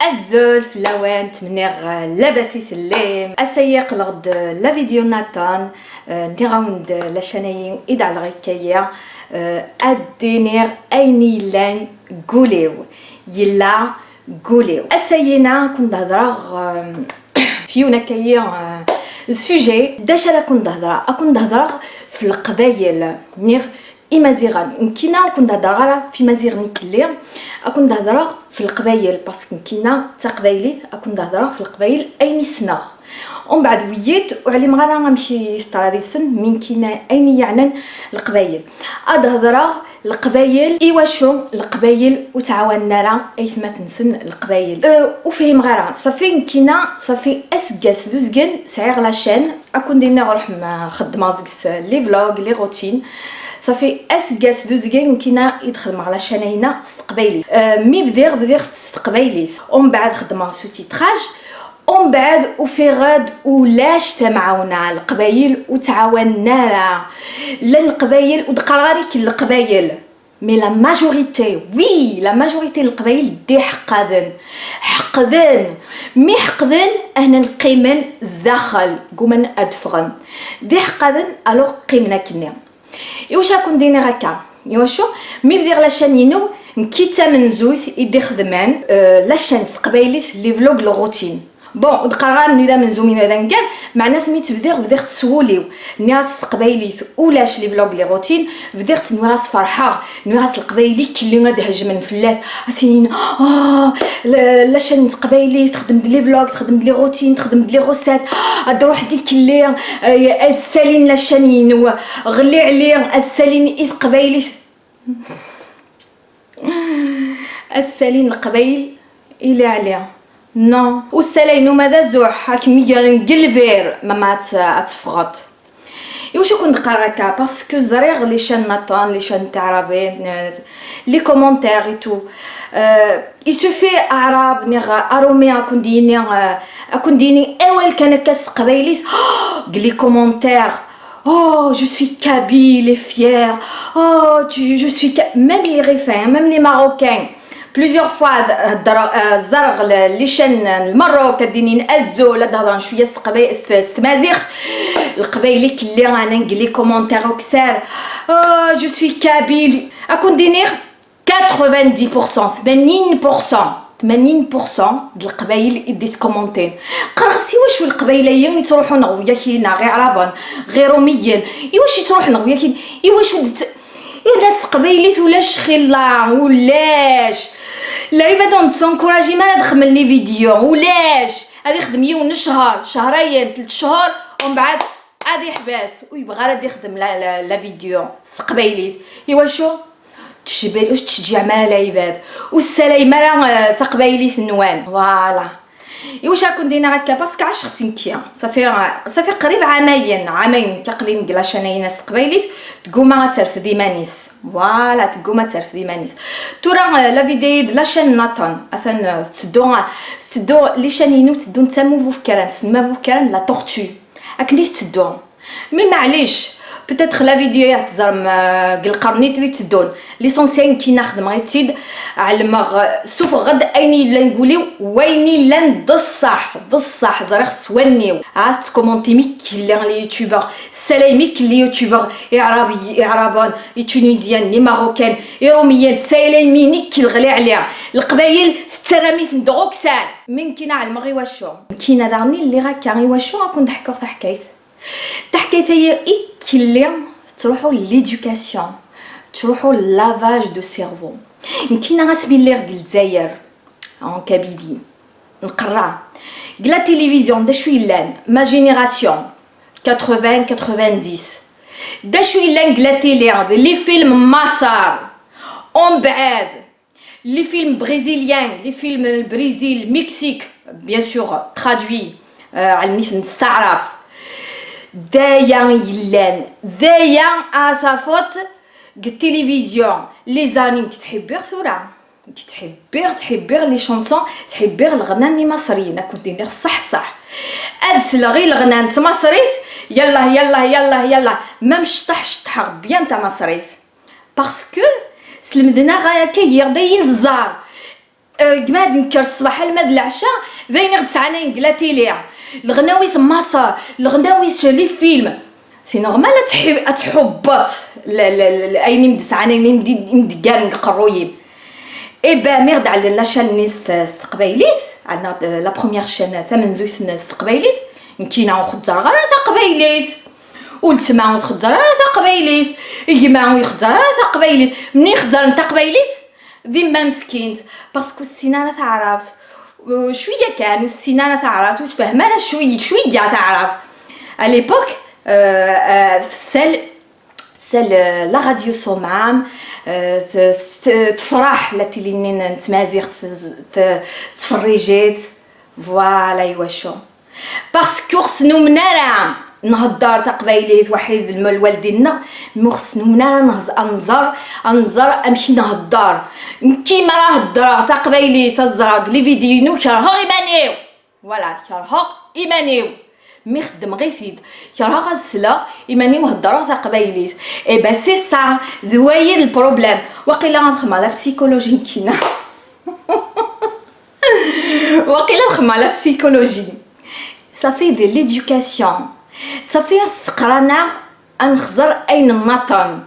الزول في اللوان تمنيغ لاباس يثليم اسيق لغد لا فيديو ناتان نتيغاوند لاشانيين اذا على غيكايا ادينير ايني لان قوليو يلا قوليو اسينا كنت هضرا فيونا كايا السوجي داش لا كنت هضرا في القبايل نيغ إمازيغان يمكننا كنت هضرا في مازيغني كلي كنت هضرا في القبايل باسكو يمكننا تا قبايليت كنت هضرا في القبايل ايني سنغ ومن بعد وييت وعلي مغانا غنمشي ستراديسن من كينا ايني يعني القبايل هضرا القبايل ايواشو القبايل وتعاوننا راه ايثما تنسن القبايل وفهم غير صافي يمكننا صافي اسكاس دوزكن سعير لاشين اكون دينا نروح خدمه زكس لي فلوغ لي روتين صافي اسكاس دوزكين يمكننا يدخل مع لاشانينا استقبايلي مي بدير استقبايلي ومن بعد خدمه سوتيتراج ومن بعد وفي غاد ولاش تمعاونا القبايل وتعاوننا راه لا القبايل ودقراري كل القبايل مي لا ماجوريتي وي لا ماجوريتي القبايل دي حقدن مي حقدن انا نقيمن زداخل قومن ادفغن دي حقدن الوغ قيمنا كني واش راكم دايرين هكا شو مي بدير لاشانينو نكيتا من زوث يدي خدمان لاشان قبايليت لي فلوغ لو روتين بون دقا من اذا من زومين هذا كان مع ناس مي بدير تسوليو ناس قبايليت ولاش لي فلوغ لي روتين بدير نواس فرحه نواس القبايلي كلي غادهج من فلاس اسين لاشان قبايلي تخدم لي فلوغ تخدم لي روتين تخدم لي غوسات روح دي كلي السالين لاشانين غلي عليه السالين اذ قبايلي السالين القبايل الى عليه نو والسلاين وماذا زوح هاك ميغان قلبير ما تفغط واش كنت قراكا باسكو زريغ لي شان ناتان لي شان تعربين لي كومونتير اي تو il suffit عرب نيغ ارومي اكون ديني اول كان كاس قبايليت قلي كومونتير Oh, je suis kabyle et fière. Oh, je suis même les Rifains, même les Marocains. Plusieurs fois زرغ ليشان المروك كديني نازو لا تهضر شويه استمازيغ القبايلي كلي انا نقلي كومونتير وكسار جو سوي كابيل اكون ديني 90% 80% ديال القبايل يديت كومونتين قرغسي واش القبايليه اللي تروحوا نغويا كاينه غير عربان غير روميين واش تروح نغويا كاين واش ناس قبايليت ولاش خلا ولاش العباد نتنكوراجي ما ندخل لي فيديو ولاش غادي يخدم يوم شهر شهرين 3 شهور ومن بعد غادي يحبس ويبغى غادي يخدم لا فيديو قبايليت شو تشبل واش تشجع مع العباد والسلايم راه قبايليت النوان فوالا واش راكم دينا هكا باسكو عشقت نكيا صافي قريب عامين كقلين كلاش انايا ناس قبايليت تقوما ترفدي مانيس فوالا تقوما ترفدي مانيس ترى لا فيديو لا شان ناتان اثن تدو لي شانينو تدو نتامو فكران سما فكران لا طورتو اكني تدو مي معليش peut-être la vidéo تزرم القرنيت اللي تدون ليسونسيال كي نخدم غيتيد علمغ سوف غد ايني لا نقوليو ويني لا ضصح زريخ سوانيو عاد كومونتي مي كلي لي يوتيوبر سلامي كلي يوتيوبر عربان لي تونيزيان لي ماروكان لي روميان سلامي نيك الغلي عليها القبايل في التراميث ندغوكسان من كينا علمغ واشو كينا دارني اللي راه كان واشو راكم تحكوا تحكيت هي كلي تروحوا ليدوكاسيون تروحوا لافاج دو سيرفو يمكن غاسبي لي الجزائر اون كابيدي نقرا قلا تيليفزيون دا شوي لان ما جينيراسيون 80 90 دا شوي لان قلا تيلي لي فيلم مصر اون بعد لي فيلم برازيليان لي فيلم البرازيل مكسيك بيان سور ترادوي على المثل نستعرف دايا يلان دايا اسافوت التلفزيون لي زاني كتحبير ثورا تحبير لي شونسون تحبير الغنان المصريين كنت ندير صح ادسل غير الغنان مصريت يلا ما شطح بيان تا مصريت باسكو سلمدنا غايا كاير داين الزار قماد نكر الصباح المد العشاء ذين غد سعنا نقلاتي ليها الغناوي ثم صار الغناوي لي فيلم سي نورمال تحبط ايني مدسعاني مدقال نقرويين اي با ميرد على لاشان نيس استقبايليت عندنا لا بروميير شان ثمن زويت ناس استقبايليت نكينا وخدزر غير تقبايليت ولتما وخدزر تقبايليت يجمع ويخدزر تقبايليت مني يخدزر نتا قبايليت ذيما مسكينت باسكو السنانه تعرفت شويه كان والسنانه تعرفت وتفهم انا شويه تعرف على ليبوك سال لا راديو صومعام تفرح التي لي نتمازيغ تفريجيت فوالا ايوا باسكو خصنو منارا نهضر تقبايليت واحد الوالدينا خصنو منارا انزر امشي نهضر كيما راه هضر تقبايليت الزراق لي فيديو كرهو ايمانيو فوالا كرهو ايمانيو مي خدم غير سيد كرهو غسلا ايمانيو هضروا تقبايليت اي با سي سا ذوايا البروبليم واقيلا غنخدم على بسيكولوجي كينا واقيلا نخدم على بسيكولوجي صافي دي ليدوكاسيون صافي السقرانه انخزر اين الناطن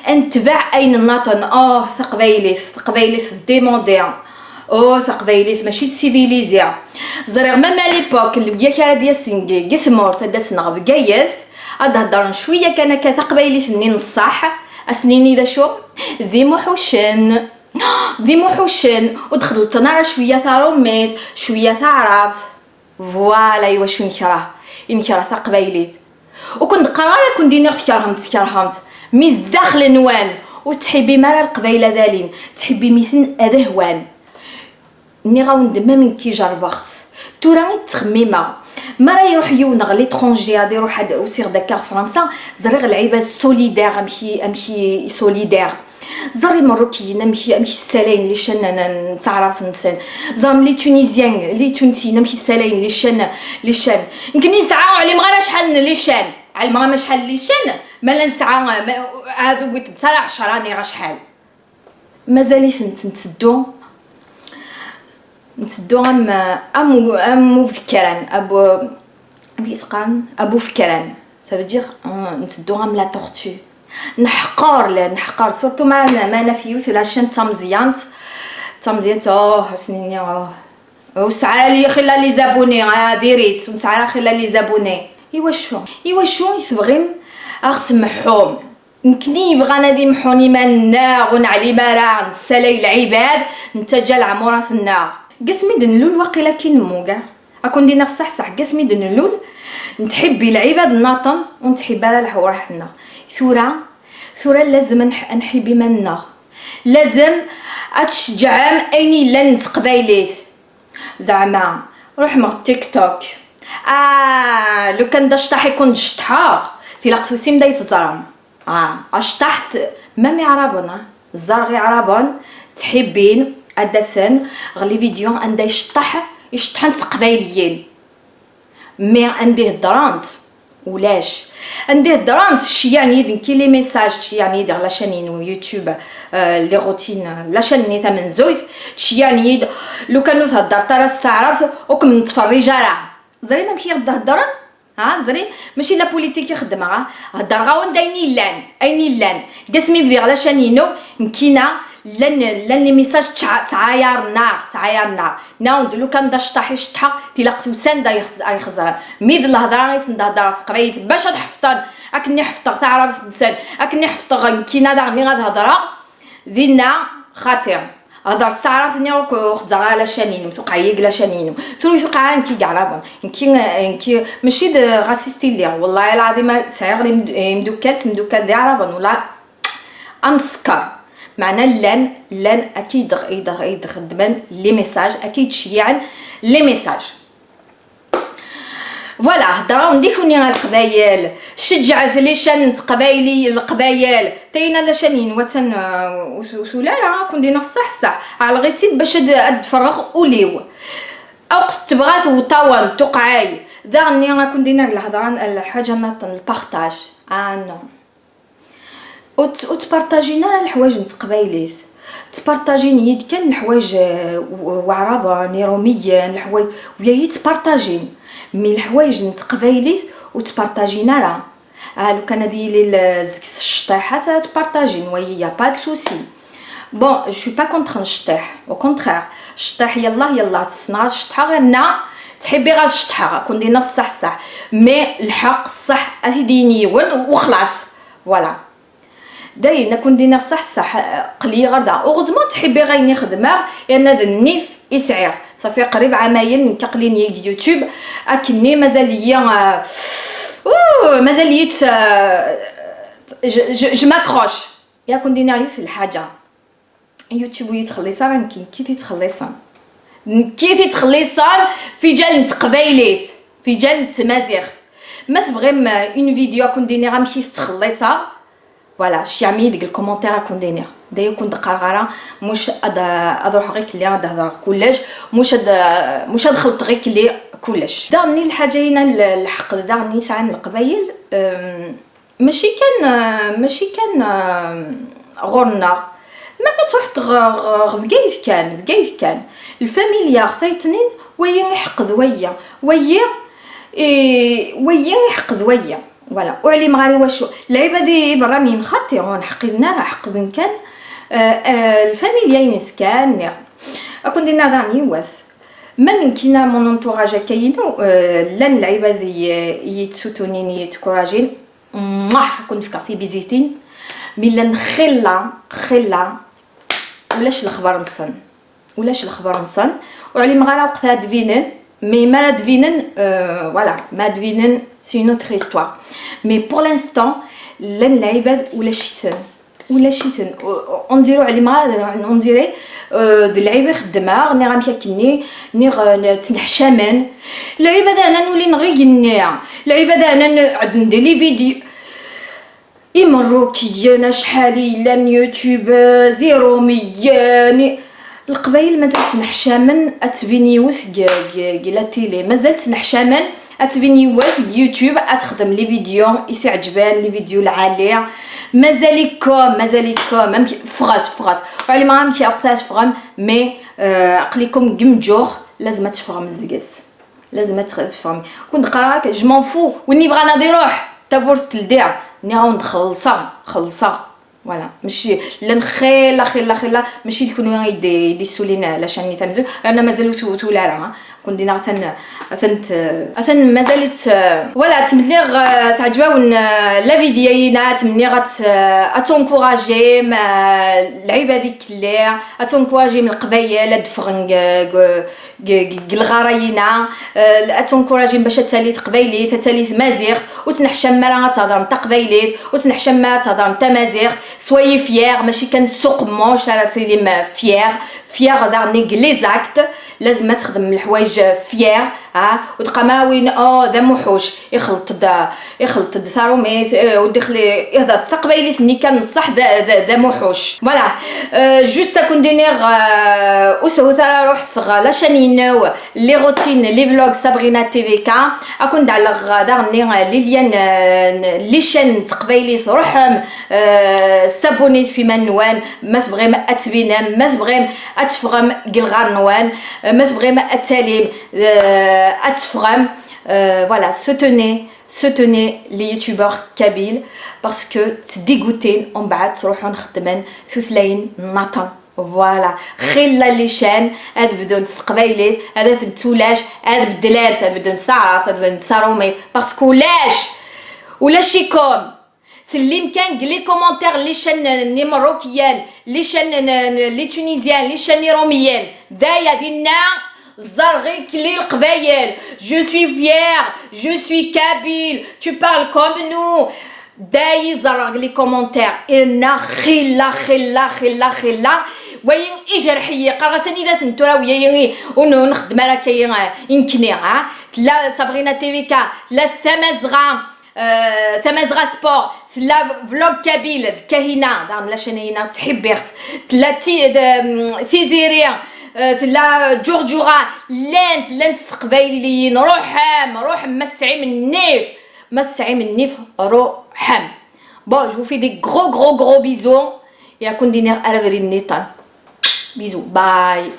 انتبع اين الناطن تقبايليت ديموندير تقبايليت ماشي سيفيليزيا زريغ ماما ليبوك اللي بقى كرا ديال سنقي قسمور تدسنا بقايث ادهضر شويه كان كتقبايليت ني نصاح اسنيني ذا شو ذي محوشن ودخلت انا شويه ثاروميت شويه تعرف فوالا ايوا شو نكره تقبايليت وكنت قراره كنت ديني كرهمت ميز داخل نوان وتحبي مال القبيله دالين تحبي مثل اذهوان ني غندما من كي جربخت توراني تخميمه ما راه يروح يونغ ليترونجي غادي يروح وسير داكار فرنسا زريغ العباد سوليدير امشي سوليدير زاري مروكيين امشي السلاين لي شان نتعرف نسان زام لي تونيزيان لي تونسيين امشي السلاين لي شان يمكن يسعاو على مغا شحال لي شان على مغا شحال لي شان مالا نسعى هادو قلت نتا 10 راني غا شحال مازالي نتسدو ام فكران ابو فكران ça veut dire نتسدو ام لا تورتو نحقر سورتو ما انا في يوتي لاشين تمزيانت سنيني وسعالي خلا لي زابوني ديريت وسعالي خلا لي زابوني ايوا شو يتبغيم اخذ محوم يمكنني يبغى نادي محوني منا ونعلي مرا نسالي العباد نتا جا العمورات النار قسمي دنلول واقيلا كي نمو كاع اكون دينا صح قسمي دنلول نتحبي العباد الناطن ونتحبي على الحوارحنا ثورة لازم نحبي منا لازم اتشجعم ايني لن تقبايليت زعما روح مغ تيك توك لو كان دشطح يكون دشطحاغ في لقتو بدا يتزرم اشطحت مامي عربنا الزرغي عربان تحبين ادسن غلي فيديو عندها يشطحن قبايليين مي عندي هضرانت ولاش عندي هضرانت شي يعني يدنكي لي ميساج شي يعني يدير لا شانين يوتيوب لي روتين لا شانين ثمن زوج شي يعني يد لو كانوا تهضر ترى استعرفت وكم نتفرج راه زري ما مشي هضرن زري ماشي لا بوليتيك يخدمها هضر غاون دايني لان قسمي بدير لا شانينو نكينا لن لي ميساج تعاير نار ناود لو كان دا شطح تلاقتو سان دا يخزر ميد الهضره غيسند هضره قريت باش تحفظن اكني حفظت تعرف انسان اكني حفظت كينا دا مي غاد هضره دينا خاطر هضر تعرفني وخزر على شانين توقعيق لا شانين ثوري توقع انكي كاع رابا انكي ماشي غاسيستي لي والله العظيم سعير مدوكلت دي عربا ولا امسكر معنا لان اكيد يخدمن لي ميساج اكيد شيعن لي ميساج فوالا هضره نديكوني على القبايل شجعت لي شان قبايلي القبايل تينا لا شانين وتن وسلاله كون دينا صح على غيتي باش تفرغ اوليو اوقت تبغات وطاون توقعاي ذاني غنكون دينا الهضره الحاجه ناطن البارطاج نو وتبارطاجينا الحوايج نتقبايليت تبارطاجي نيت كان الحوايج وعرابه نيروميا الحوايج ويا تبارطاجين مي الحوايج نتقبايلي وتبارطاجينا راه لو كان ديالي زكس الشطيحه تبارطاجين ويا با دو سوسي. بون جو سوي با كونتر نشطيح او كونترير الشطيح يلا تسنى الشطحه غير نا تحبي غير الشطحه كون دينا الصح مي الحق الصح اهديني وخلاص فوالا دايما كون دينا صح قلي غير دا اوغوزمون تحبي غير خدمه لان هذا النيف يسعير صافي قريب عامين كقليني يوتيوب اكني مازال ليا مازال ليت جو ماكروش يا كون دينا غير في الحاجه يوتيوب يتخلصان راه كي تتخلصان كي تتخلصان في جال تقبايليت في جال تمازيغ ما تبغي اون فيديو كون ديني راه ماشي تخلصها فوالا شامي ديك الكومونتير كون ديني دايما كنت قراره مش اروح غير كلي نهضر كلش مش خلط غير كلي كلش دارني الحاجه هنا الحق دارني ساعه من القبايل ماشي كان غورنا ما تروح بقيت كان الفاميليا ثايتنين ويا يحقد ويا يحقد ويا فوالا وعلي مغاري واشو العبادي براني نخطي ونحقدنا راه حقد كان الفاميليا ينسكان اكون دينا داني واث من كينا مون انتوراج كاينو لان العبادي يتسوتونين يتكوراجين كنت فكرتي بيزيتين ملان خلا ولاش الخبر نصن وعلي مغالا وقتها دفينن مي ما دفينن فوالا ما دفينن سي اون اوتر هيستوار مي بور لانستون لان العباد ولا شيتن انديرو علي مغالا نديري د العيبه خدمه ني غا مكاكني ني تنحشمان العباد انا نولي نغينيا العباد انا عاد ندير لي فيديو مروكيا شحالي لان يوتيوب زيرو مياني القبايل مازالت نحشامن اتبيني وث لا تيلي مازالت نحشامن اتبيني وث يوتيوب اتخدم لي فيديو يسي عجبان لي فيديو العاليه مازاليكم فغات وعلي ما مشي وقتاش فغم مي عقليكم قمجوخ لازم تفهم الزقاس لازم تفهم كنت قراك جو فو وني بغا نادي روح تبورت لديع ني غاون خلصا فوالا ماشي لا نخيلا ماشي يكونوا يدسولينا علشان نتمزو انا مازال تولا راه كون دينا اثن مازالت فوالا تمنيغ تعجبون لا فيديوينا تمنيغ اتونكوراجي العباد كلير اتونكوراجي من القبايل دفرن الغراينا اتونكوراجي باش تاليت قبايلي تاليت مازيغ وتنحشم مالا تهضر نتا قبايليت وتنحشم مالا تهضر نتا مازيغ سوي فيير ماشي كان سوق موش على سيلي فيير دارني لي زاكت لازم تخدم الحوايج فيير وتبقى ما وين ذا موحوش يخلط ثاروميت ودخلي يهضر تقبايلي ثني كان صح ذا موحوش فوالا جوست كون دينيغ وسوثا روح ثغا لا شانينو لي روتين لي فلوغ سابرينا تي في كا اكون دعلغ دارني ليليان لي شان تقبايلي روحهم سابونيت في منوان ما تبغي ما اتبينا ما تبغي اتفغم قلغار نوان ما تبغي ما اتاليم اتفغم voilà soutenez les youtubeurs kabyles parce que تديغوتين ومن بعد تروحوا نخدمن ثلاثين نطن فوالا خلا لي شان هاد بدون تقبايلي هذا في نتولاش هذا بدلات هذا بدون تعرف هذا بدون تسارومي باسكو ولاش يكون في الامكان لي كومونتير لي شان ني مروكيان لي شان لي تونيزيان لي شان روميان دايا دينا زرغي كلي القبايل جو سوي فيير جو سوي كابيل تو بارل كوم نو داي زرغ لي كومونتير إنا خلا وين إجرحية قرصني ذات نتورا ويا ونخدم على كي يمكني لا صابرينا تيفيكا لا ثمازغا سبور لا فلوغ كابيل كاهنة دارن لا شنينة تحبيرت لا تيزيريا لا جورجورا لانت تقبايليين روحم مسعي من النيف روحم بون جو في دي gros bisous يا كون دينير على غير النيطان بيزو باي.